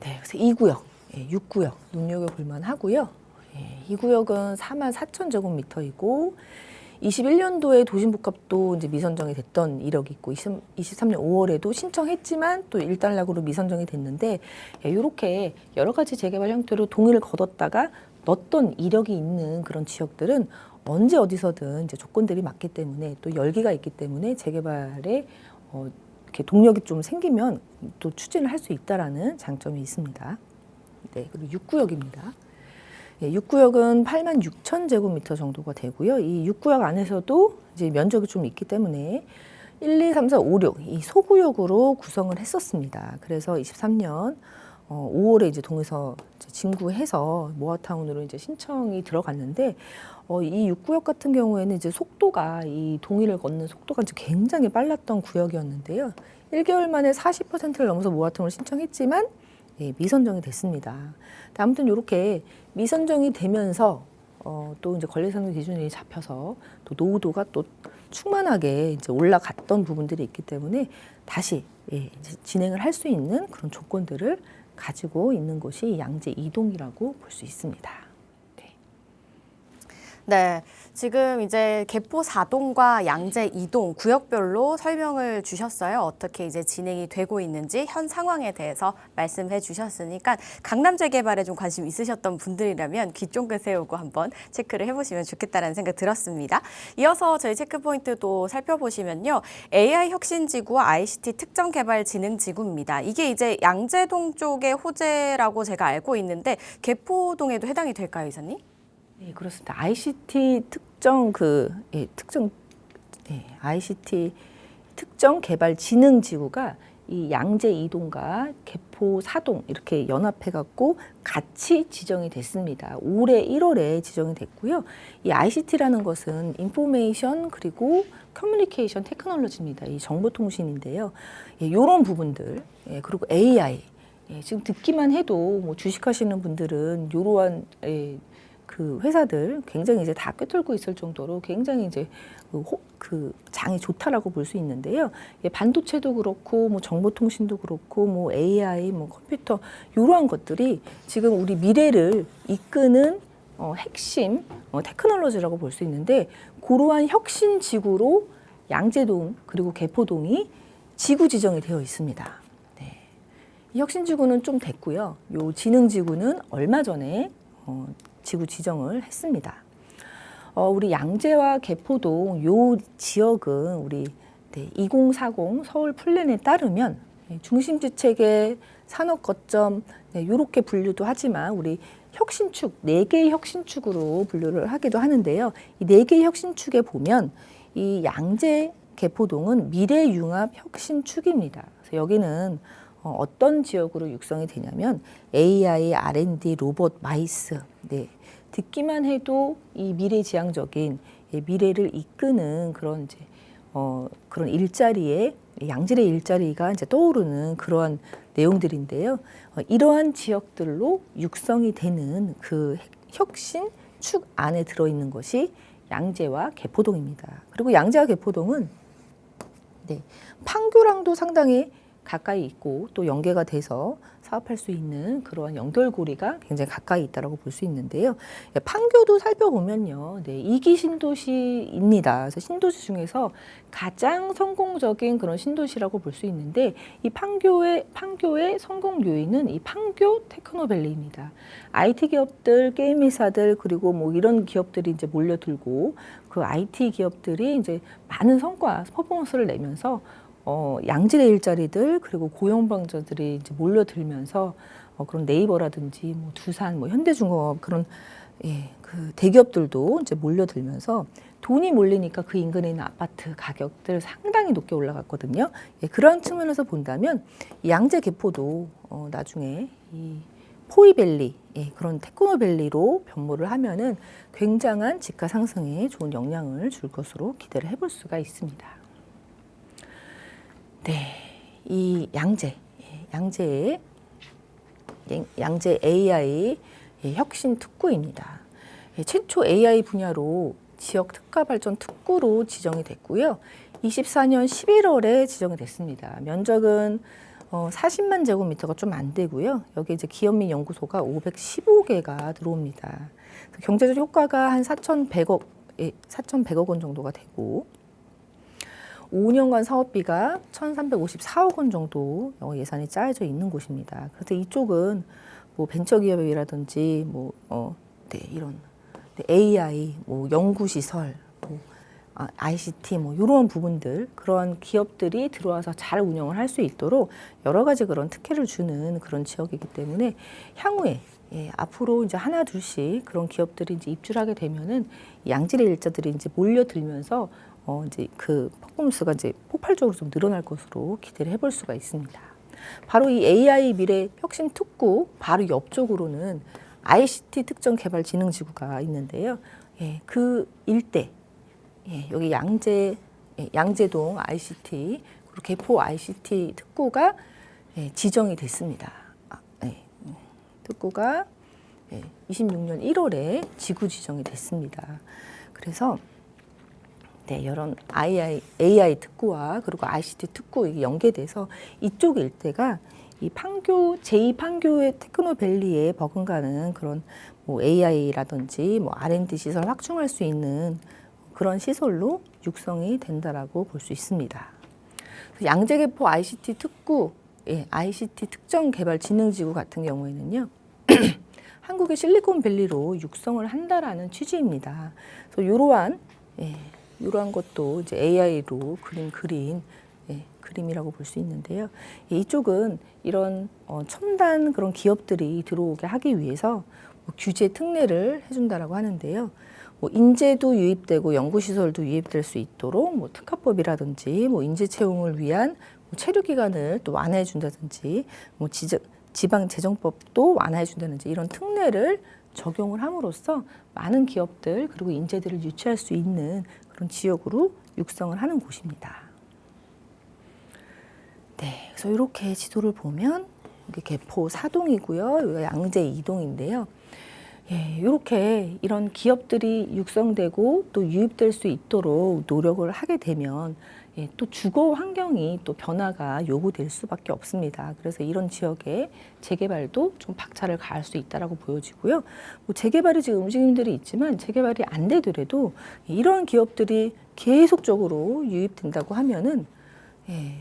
네, 그래서 2구역, 6구역 눈여겨볼 만하고요. 2구역은 44,000제곱미터이고 21년도에 도심복합도 이제 미선정이 됐던 이력이 있고 23년 5월에도 신청했지만 또 일단락으로 미선정이 됐는데 이렇게 여러 가지 재개발 형태로 동의를 거뒀다가 넣었던 이력이 있는 그런 지역들은 언제 어디서든 이제 조건들이 맞기 때문에 또 열기가 있기 때문에 재개발에 이렇게 동력이 좀 생기면 또 추진을 할 수 있다라는 장점이 있습니다. 네, 그리고 6구역입니다. 6구역은 86,000제곱미터 정도가 되고요. 이 6구역 안에서도 이제 면적이 좀 있기 때문에 1, 2, 3, 4, 5, 6 이 소구역으로 구성을 했었습니다. 그래서 23년 5월에 이제 동에서 진구해서 모아타운으로 이제 신청이 들어갔는데 이 6구역 같은 경우에는 이제 속도가 이 동의를 걷는 속도가 이제 굉장히 빨랐던 구역이었는데요. 1개월 만에 40%를 넘어서 모아타운을 신청했지만 미선정이 됐습니다. 아무튼 이렇게 미선정이 되면서 또 이제 권리상정 기준이 잡혀서 또 노후도가 또 충만하게 이제 올라갔던 부분들이 있기 때문에 다시 이제 진행을 할 수 있는 그런 조건들을 가지고 있는 곳이 양재 2동이라고 볼 수 있습니다. 네, 지금 이제 개포 4동과 양재 2동 구역별로 설명을 주셨어요. 어떻게 이제 진행이 되고 있는지 현 상황에 대해서 말씀해 주셨으니까 강남 재개발에 좀 관심 있으셨던 분들이라면 귀 쫑긋 세우고 한번 체크를 해보시면 좋겠다는 생각 들었습니다. 이어서 저희 체크 포인트도 살펴보시면요. AI 혁신지구와 ICT 특정개발진흥지구입니다. 이게 이제 양재동 쪽의 호재라고 제가 알고 있는데 개포동에도 해당이 될까요, 이사님? 네, 그렇습니다. ICT 특정 개발 진흥 지구가 이 양재 2동과 개포 4동 이렇게 연합해 갖고 같이 지정이 됐습니다. 올해 1월에 지정이 됐고요. 이 ICT라는 것은 인포메이션 그리고 커뮤니케이션 테크놀로지입니다. 이 정보통신인데요. 이런 부분들 그리고 AI 지금 듣기만 해도 뭐 주식하시는 분들은 이러한 그 회사들 굉장히 이제 다 꿰뚫고 있을 정도로 굉장히 이제 그 장이 좋다라고 볼 수 있는데요. 예, 반도체도 그렇고 뭐 정보통신도 그렇고 뭐 AI, 뭐 컴퓨터 이러한 것들이 지금 우리 미래를 이끄는 핵심 테크놀로지라고 볼 수 있는데 그러한 혁신 지구로 양재동 그리고 개포동이 지구 지정이 되어 있습니다. 네. 이 혁신 지구는 좀 됐고요. 요 지능 지구는 얼마 전에 지구 지정을 했습니다. 우리 양재와 개포동 요 지역은 우리 2040 서울 플랜에 따르면 중심지 체계, 산업 거점 이렇게 분류도 하지만 우리 혁신축 4개의 혁신축으로 분류를 하기도 하는데요. 이 4개의 혁신축에 보면 이 양재 개포동은 미래융합 혁신축입니다. 그래서 여기는 어떤 지역으로 육성이 되냐면 AI, R&D, 로봇, 마이스. 네. 듣기만 해도 이 미래지향적인 미래를 이끄는 그런 이제 그런 일자리에 양질의 일자리가 이제 떠오르는 그러한 내용들인데요. 이러한 지역들로 육성이 되는 그 혁신 축 안에 들어 있는 것이 양재와 개포동입니다. 그리고 양재와 개포동은 판교랑도 상당히 가까이 있고 또 연계가 돼서 사업할 수 있는 그러한 연결고리가 굉장히 가까이 있다고 볼 수 있는데요. 판교도 살펴보면요. 2기 신도시입니다. 그래서 신도시 중에서 가장 성공적인 그런 신도시라고 볼 수 있는데 이 판교의 성공 요인은 이 판교 테크노밸리입니다. IT 기업들, 게임 회사들 그리고 뭐 이런 기업들이 이제 몰려들고 그 IT 기업들이 이제 많은 성과, 퍼포먼스를 내면서 양질의 일자리들 그리고 고용방자들이 이제 몰려들면서 그런 네이버라든지 뭐 두산, 뭐 현대중공업 그런 그 대기업들도 이제 몰려들면서 돈이 몰리니까 그 인근에 있는 아파트 가격들 상당히 높게 올라갔거든요. 그런 측면에서 본다면 양재 개포도 나중에 이 포이밸리 그런 테크노밸리로 변모를 하면은 굉장한 지가 상승에 좋은 영향을 줄 것으로 기대를 해볼 수가 있습니다. 네, 이 양재 AI 혁신 특구입니다. 최초 AI 분야로 지역 특화 발전 특구로 지정이 됐고요. 24년 11월에 지정이 됐습니다. 면적은 40만 제곱미터가 좀 안 되고요. 여기 이제 기업 및 연구소가 515개가 들어옵니다. 경제적 효과가 한 4,100억 원 정도가 되고 5년간 사업비가 1,354억 원 정도 예산이 짜여져 있는 곳입니다. 그래서 이쪽은 뭐 벤처기업이라든지 뭐 이런 AI, 뭐 연구시설, 뭐 ICT 뭐 이런 부분들 그런 기업들이 들어와서 잘 운영을 할 수 있도록 여러 가지 그런 특혜를 주는 그런 지역이기 때문에 향후에 앞으로 이제 하나 둘씩 그런 기업들이 이제 입주하게 되면은 양질의 일자들이 이제 몰려들면서 이제 그 퍼포먼스가 이제 폭발적으로 좀 늘어날 것으로 기대를 해볼 수가 있습니다. 바로 이 AI 미래 혁신 특구 바로 옆쪽으로는 ICT 특정 개발 지능 지구가 있는데요. 그 일대 여기 양재동 ICT 그리고 개포 ICT 특구가 지정이 됐습니다. 특구가 26년 1월에 지구 지정이 됐습니다. 그래서 이런 AI 특구와 그리고 ICT 특구 이게 연계돼서 이쪽 일대가 이 판교 제2판교의 테크노밸리에 버금가는 그런 뭐 AI라든지 뭐 R&D 시설 확충할 수 있는 그런 시설로 육성이 된다라고 볼 수 있습니다. 양재개포 ICT 특구, ICT 특정 개발 지능지구 같은 경우에는요. 한국의 실리콘밸리로 육성을 한다라는 취지입니다. 그래서 이러한 것도 이제 AI로 그린 그림이라고 볼 수 있는데요. 이쪽은 이런 첨단 그런 기업들이 들어오게 하기 위해서 뭐 규제 특례를 해준다라고 하는데요. 뭐 인재도 유입되고 연구시설도 유입될 수 있도록 뭐 특화법이라든지 뭐 인재 채용을 위한 뭐 체류 기간을 또 완화해 준다든지 뭐 지방재정법도 완화해 준다든지 이런 특례를 적용을 함으로써 많은 기업들 그리고 인재들을 유치할 수 있는 그런 지역으로 육성을 하는 곳입니다. 그래서 이렇게 지도를 보면 여기 개포 4동이고요. 여기가 양재 2동인데요. 예, 이렇게 이런 기업들이 육성되고 또 유입될 수 있도록 노력을 하게 되면 예, 또 주거 환경이 또 변화가 요구될 수밖에 없습니다. 그래서 이런 지역의 재개발도 좀 박차를 가할 수 있다라고 보여지고요. 뭐 재개발이 지금 움직임들이 있지만 재개발이 안 되더라도 이런 기업들이 계속적으로 유입된다고 하면은 예,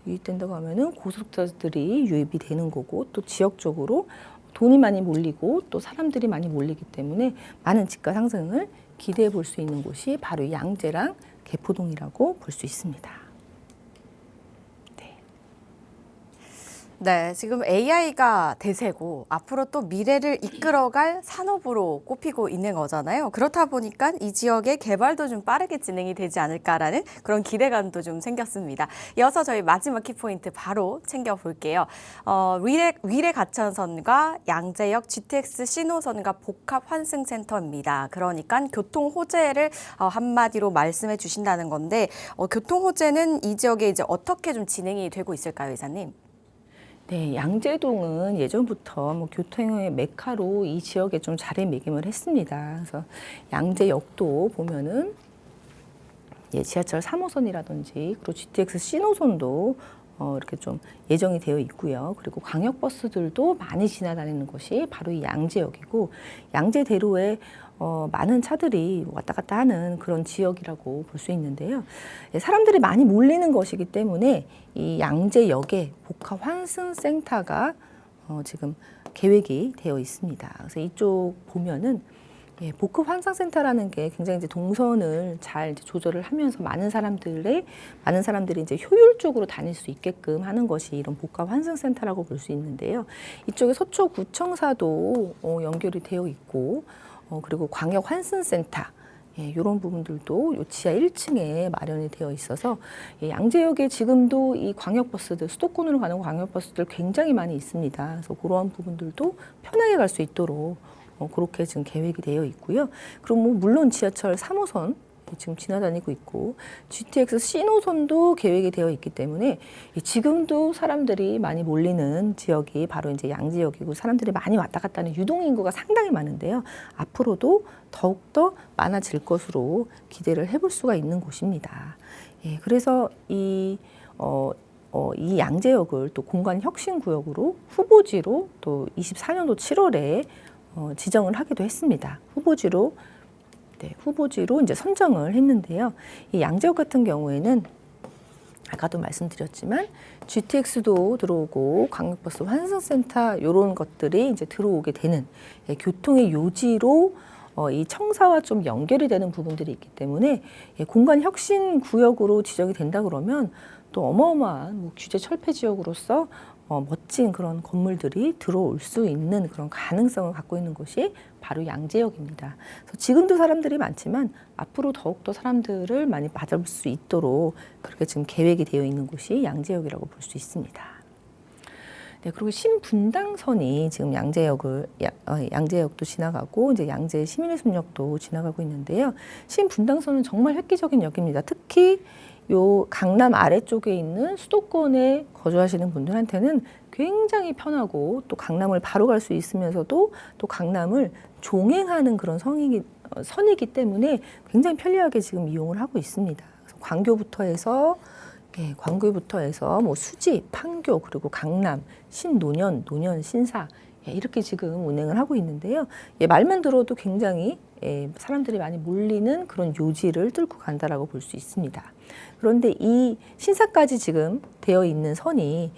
유입된다고 하면은 고속도로들이 유입이 되는 거고 또 지역적으로 돈이 많이 몰리고 또 사람들이 많이 몰리기 때문에 많은 집가 상승을 기대해 볼 수 있는 곳이 바로 이 양재랑 개포동이라고 볼 수 있습니다. 네, 지금 AI가 대세고 앞으로 또 미래를 이끌어갈 산업으로 꼽히고 있는 거잖아요. 그렇다 보니까 이 지역의 개발도 좀 빠르게 진행이 되지 않을까라는 그런 기대감도 좀 생겼습니다. 이어서 저희 마지막 키포인트 바로 챙겨볼게요. 위례 가천선과 양재역 GTX 신호선과 복합 환승센터입니다. 그러니까 교통 호재를 한마디로 말씀해 주신다는 건데 교통 호재는 이 지역에 이제 어떻게 좀 진행이 되고 있을까요, 이사님? 네, 양재동은 예전부터 뭐 교통의 메카로 이 지역에 좀 자리매김을 했습니다. 그래서 양재역도 보면은 예, 지하철 3호선이라든지 그리고 GTX 신호선도 이렇게 좀 예정이 되어 있고요. 그리고 광역버스들도 많이 지나다니는 곳이 바로 이 양재역이고 양재대로에 많은 차들이 왔다 갔다 하는 그런 지역이라고 볼 수 있는데요. 예, 사람들이 많이 몰리는 것이기 때문에 이 양재역에 복합 환승센터가 지금 계획이 되어 있습니다. 그래서 이쪽 보면은 예, 복합 환승센터라는 게 굉장히 이제 동선을 잘 이제 조절을 하면서 많은 사람들이 이제 효율적으로 다닐 수 있게끔 하는 것이 이런 복합 환승센터라고 볼 수 있는데요. 이쪽에 서초구청사도 연결이 되어 있고 그리고 광역 환승센터 예, 이런 부분들도 요 지하 1층에 마련이 되어 있어서 예, 양재역에 지금도 이 광역버스들 수도권으로 가는 광역버스들 굉장히 많이 있습니다. 그래서 그러한 부분들도 편하게 갈 수 있도록 그렇게 지금 계획이 되어 있고요. 그리고 뭐 물론 지하철 3호선 지금 지나다니고 있고 GTX 신호선도 계획이 되어 있기 때문에 지금도 사람들이 많이 몰리는 지역이 바로 이제 양재역이고 사람들이 많이 왔다 갔다 하는 유동 인구가 상당히 많은데요. 앞으로도 더욱더 많아질 것으로 기대를 해볼 수가 있는 곳입니다. 예, 그래서 이 양재역을 또 공간 혁신 구역으로 후보지로 또 24년도 7월에 지정을 하기도 했습니다. 후보지로 이제 선정을 했는데요. 이 양재역 같은 경우에는 아까도 말씀드렸지만 GTX도 들어오고 광역버스 환승센터 이런 것들이 이제 들어오게 되는 교통의 요지로 이 청사와 좀 연결이 되는 부분들이 있기 때문에 공간 혁신 구역으로 지정이 된다 그러면 또 어마어마한 뭐 규제 철폐 지역으로서 멋진 그런 건물들이 들어올 수 있는 그런 가능성을 갖고 있는 곳이 바로 양재역입니다. 그래서 지금도 사람들이 많지만 앞으로 더욱더 사람들을 많이 받을 수 있도록 그렇게 지금 계획이 되어 있는 곳이 양재역이라고 볼 수 있습니다. 네, 그리고 신분당선이 지금 양재역도 지나가고 이제 양재 시민의숲역도 지나가고 있는데요. 신분당선은 정말 획기적인 역입니다. 특히 요 강남 아래쪽에 있는 수도권에 거주하시는 분들한테는 굉장히 편하고 또 강남을 바로 갈 수 있으면서도 또 강남을 종행하는 그런 선이기 때문에 굉장히 편리하게 지금 이용을 하고 있습니다. 그래서 광교부터 해서 뭐 수지, 판교 그리고 강남, 신노년, 노년, 신사 이렇게 지금 운행을 하고 있는데요. 말만 들어도 굉장히 사람들이 많이 몰리는 그런 요지를 뚫고 간다라고 볼 수 있습니다. 그런데 이 신사까지 지금 되어 있는 선이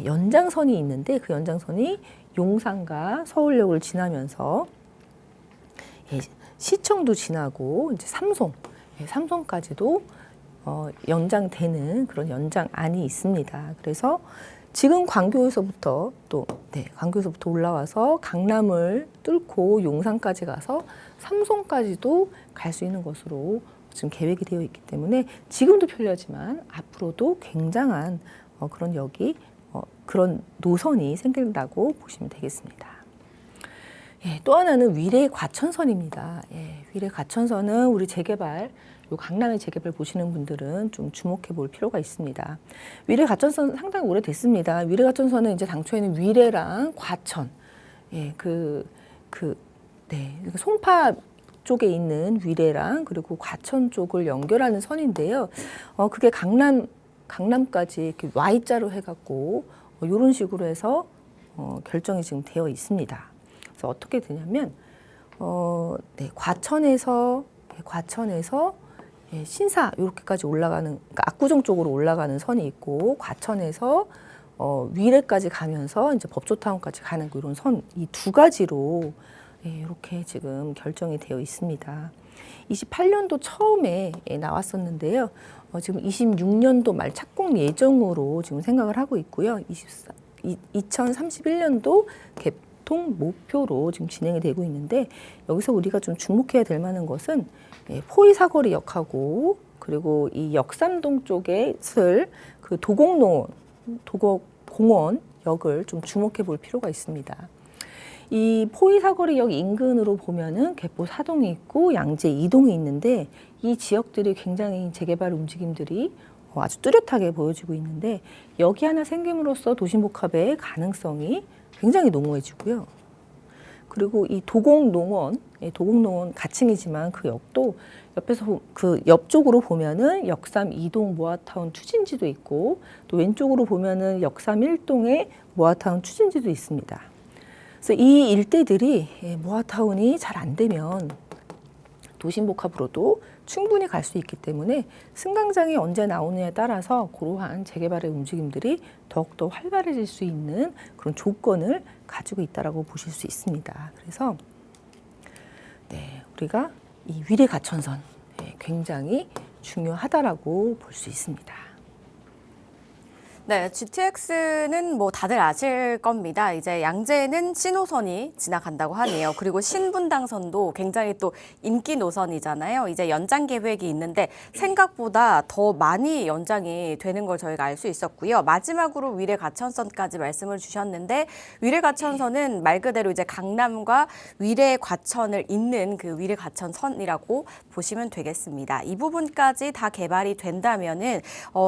연장선이 있는데 그 연장선이 용산과 서울역을 지나면서 시청도 지나고 이제 삼성까지도 연장되는 그런 연장안이 있습니다. 그래서 지금 광교에서부터 올라와서 강남을 뚫고 용산까지 가서 삼성까지도 갈 수 있는 것으로 지금 계획이 되어 있기 때문에 지금도 편리하지만 앞으로도 굉장한 그런 그런 노선이 생긴다고 보시면 되겠습니다. 예, 또 하나는 위례 과천선입니다. 위례 과천선은 우리 재개발, 강남의 재개발 보시는 분들은 좀 주목해 볼 필요가 있습니다. 위례 과천선 상당히 오래됐습니다. 위례 과천선은 이제 당초에는 위례랑 과천, 네, 송파 쪽에 있는 위례랑 그리고 과천 쪽을 연결하는 선인데요. 그게 강남까지 이렇게 Y자로 해갖고 이런 식으로 해서 결정이 지금 되어 있습니다. 그래서 어떻게 되냐면 네, 과천에서 신사 이렇게까지 올라가는, 그러니까 압구정 쪽으로 올라가는 선이 있고, 과천에서 위례까지 가면서 이제 법조타운까지 가는 이런 선, 이 두 가지로 이렇게 지금 결정이 되어 있습니다. 28년도 처음에 나왔었는데요. 지금 26년도 말 착공 예정으로 지금 생각을 하고 있고요. 2031년도 개통 목표로 지금 진행이 되고 있는데, 여기서 우리가 좀 주목해야 될 만한 것은 포의사거리역하고 그리고 이 역삼동 쪽에 있을 그 도곡공원역을 좀 주목해 볼 필요가 있습니다. 이 포의사거리역 인근으로 보면은 개포 4동이 있고 양재 2동이 있는데, 이 지역들이 굉장히 재개발 움직임들이 아주 뚜렷하게 보여지고 있는데, 여기 하나 생김으로써 도심복합의 가능성이 굉장히 농후해지고요. 그리고 이 도곡농원 가칭이지만 그 역도 옆에서 그 옆쪽으로 보면은 역삼 2동 모아타운 추진지도 있고, 또 왼쪽으로 보면은 역삼 1동의 모아타운 추진지도 있습니다. 그래서 이 일대들이 모아타운이 잘 안 되면 도심복합으로도 충분히 갈 수 있기 때문에 승강장이 언제 나오느냐에 따라서 그러한 재개발의 움직임들이 더욱더 활발해질 수 있는 그런 조건을 가지고 있다라고 보실 수 있습니다. 그래서 네, 우리가 이 위례 가천선 굉장히 중요하다라고 볼 수 있습니다. 네, GTX는 뭐 다들 아실 겁니다. 이제 양재는 신호선이 지나간다고 하네요. 그리고 신분당선도 굉장히 또 인기 노선이잖아요. 이제 연장 계획이 있는데 생각보다 더 많이 연장이 되는 걸 저희가 알 수 있었고요. 마지막으로 위례 과천선까지 말씀을 주셨는데, 위례 과천선은 말 그대로 이제 강남과 위례 과천을 잇는 그 위례 과천선이라고 보시면 되겠습니다. 이 부분까지 다 개발이 된다면은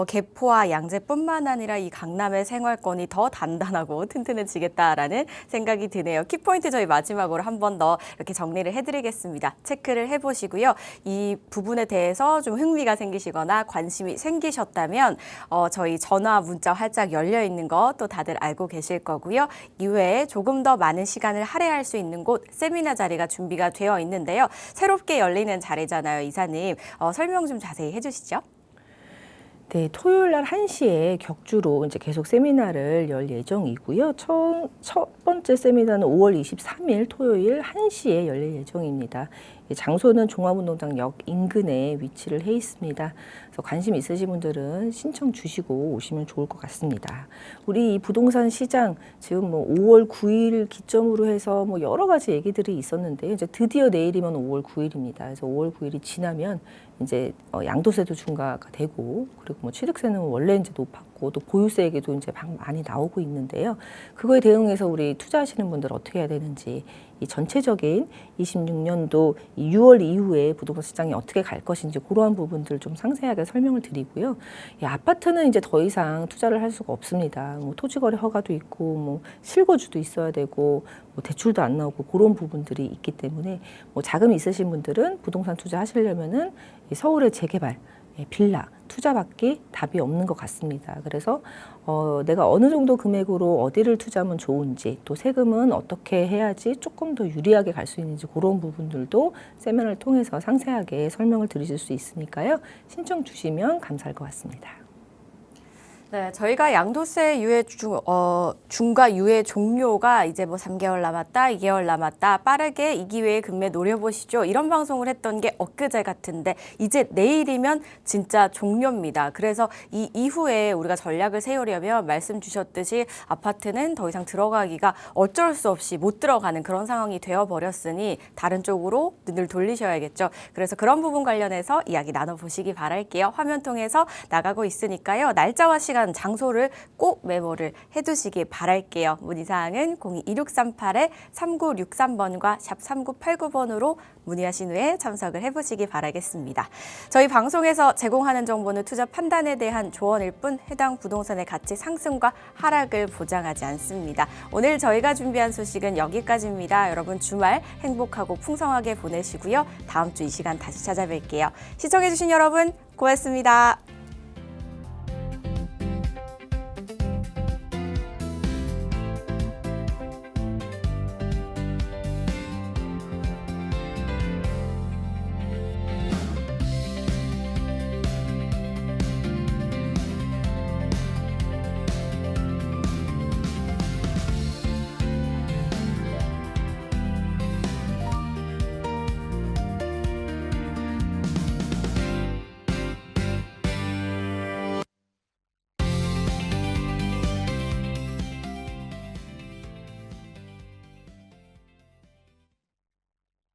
개포와 양재뿐만 아니라 이 강남의 생활권이 더 단단하고 튼튼해지겠다라는 생각이 드네요. 키포인트 저희 마지막으로 한 번 더 이렇게 정리를 해드리겠습니다. 체크를 해보시고요. 이 부분에 대해서 좀 흥미가 생기시거나 관심이 생기셨다면 저희 전화, 문자 활짝 열려 있는 거 또 다들 알고 계실 거고요. 이외에 조금 더 많은 시간을 할애할 수 있는 곳 세미나 자리가 준비가 되어 있는데요. 새롭게 열리는 자리잖아요, 이사님. 설명 좀 자세히 해주시죠. 네, 토요일 날 1시에 격주로 이제 계속 세미나를 열 예정이고요. 첫 번째 세미나는 5월 23일 토요일 1시에 열릴 예정입니다. 장소는 종합운동장역 인근에 위치를 해 있습니다. 그래서 관심 있으신 분들은 신청 주시고 오시면 좋을 것 같습니다. 우리 이 부동산 시장 지금 뭐 5월 9일 기점으로 해서 뭐 여러 가지 얘기들이 있었는데요. 이제 드디어 내일이면 5월 9일입니다. 그래서 5월 9일이 지나면 이제 양도세도 중과가 되고, 그리고 뭐 취득세는 원래 이제 높았고, 또 보유세 얘기도 이제 많이 나오고 있는데요. 그거에 대응해서 우리 투자하시는 분들 어떻게 해야 되는지, 이 전체적인 26년도 6월 이후에 부동산 시장이 어떻게 갈 것인지 그러한 부분들 좀 상세하게 설명을 드리고요. 이 아파트는 이제 더 이상 투자를 할 수가 없습니다. 뭐 토지거래 허가도 있고, 뭐 실거주도 있어야 되고, 뭐 대출도 안 나오고 그런 부분들이 있기 때문에 뭐 자금이 있으신 분들은 부동산 투자하시려면은 이 서울의 재개발, 빌라 투자받기 답이 없는 것 같습니다. 그래서 내가 어느 정도 금액으로 어디를 투자하면 좋은지, 또 세금은 어떻게 해야지 조금 더 유리하게 갈 수 있는지 그런 부분들도 세미나를 통해서 상세하게 설명을 드리실 수 있으니까요. 신청 주시면 감사할 것 같습니다. 네, 저희가 양도세 유예 중과 유예 종료가 이제 뭐 3개월 남았다, 2개월 남았다, 빠르게 이 기회에 금매 노려보시죠. 이런 방송을 했던 게 엊그제 같은데 이제 내일이면 진짜 종료입니다. 그래서 이 이후에 우리가 전략을 세우려면 말씀 주셨듯이 아파트는 더 이상 들어가기가 어쩔 수 없이 못 들어가는 그런 상황이 되어버렸으니 다른 쪽으로 눈을 돌리셔야겠죠. 그래서 그런 부분 관련해서 이야기 나눠보시기 바랄게요. 화면 통해서 나가고 있으니까요. 날짜와 시간 로케이션 장소를 꼭 메모를 해두시기 바랄게요. 문의사항은 022638-3963번과 샵 3989번으로 문의하신 후에 참석을 해보시기 바라겠습니다. 저희 방송에서 제공하는 정보는 투자 판단에 대한 조언일 뿐 해당 부동산의 가치 상승과 하락을 보장하지 않습니다. 오늘 저희가 준비한 소식은 여기까지입니다. 여러분 주말 행복하고 풍성하게 보내시고요. 다음 주 이 시간 다시 찾아뵐게요. 시청해주신 여러분 고맙습니다.